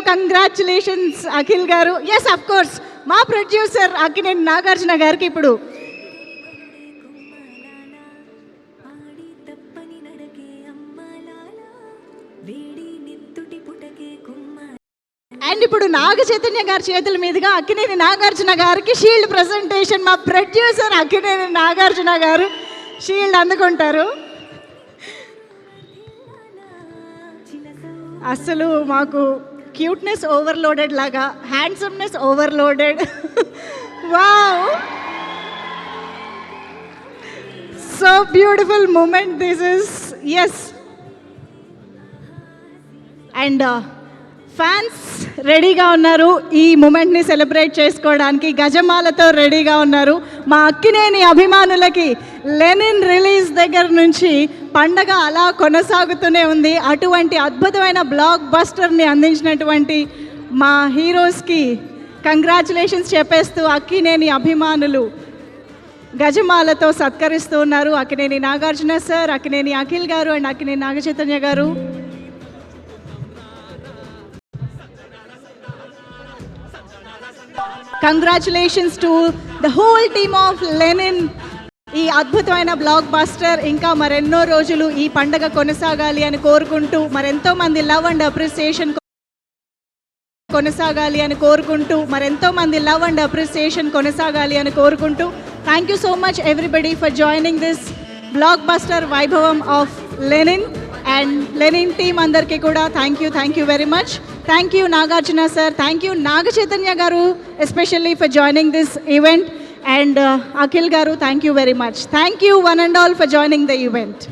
Congratulations Akhil గారు. Yes of course మా producer Akkineni Nagarjuna గారికి ఇప్పుడు అండ్ ఇప్పుడు నాగ చైతన్య గారి చేతుల మీదుగా అక్కినేని నాగార్జున గారికి షీల్డ్ ప్రజెంటేషన్. మా ప్రొడ్యూసర్ అక్కినేని నాగార్జున గారు షీల్డ్ అందుకుంటారు. అసలు మాకు క్యూట్నెస్ ఓవర్లోడెడ్ లాగా, handsomeness overloaded. Wow, so beautiful moment this is. Yes, and fans రెడీగా ఉన్నారు ఈ మూమెంట్ని సెలబ్రేట్ చేసుకోవడానికి. గజమాలతో రెడీగా ఉన్నారు. మా అక్కినేని అభిమానులకి లెనిన్ రిలీజ్ దగ్గర నుంచి పండగ అలా కొనసాగుతూనే ఉంది. అటువంటి అద్భుతమైన బ్లాక్ బస్టర్ని అందించినటువంటి మా హీరోస్కి కంగ్రాచులేషన్స్ చెప్పేస్తూ అక్కినేని అభిమానులు గజమాలతో సత్కరిస్తూ ఉన్నారు. Akkineni Nagarjuna sir, Akkineni Akhil garu and Akkineni Naga Chaitanya garu. Congratulations to the whole team of Lenin. ఈ అద్భుతమైన బ్లాక్ బస్టర్ ఇంకా మరెన్నో రోజులు ఈ పండగ కొనసాగాలి అని కోరుకుంటూ, మరెంతో మంది లవ్ అండ్ అప్రిసియేషన్ కొనసాగాలి అని కోరుకుంటూ thank you so much everybody for joining this blockbuster వైభవం of Lenin. And Lenin team అందరికీ కూడా thank you very much. Thank you Nagarjuna sir, thank you Naga Chaitanya గారు especially for joining this event. And Akhil గారు thank you very much. Thank you one and all for joining the event.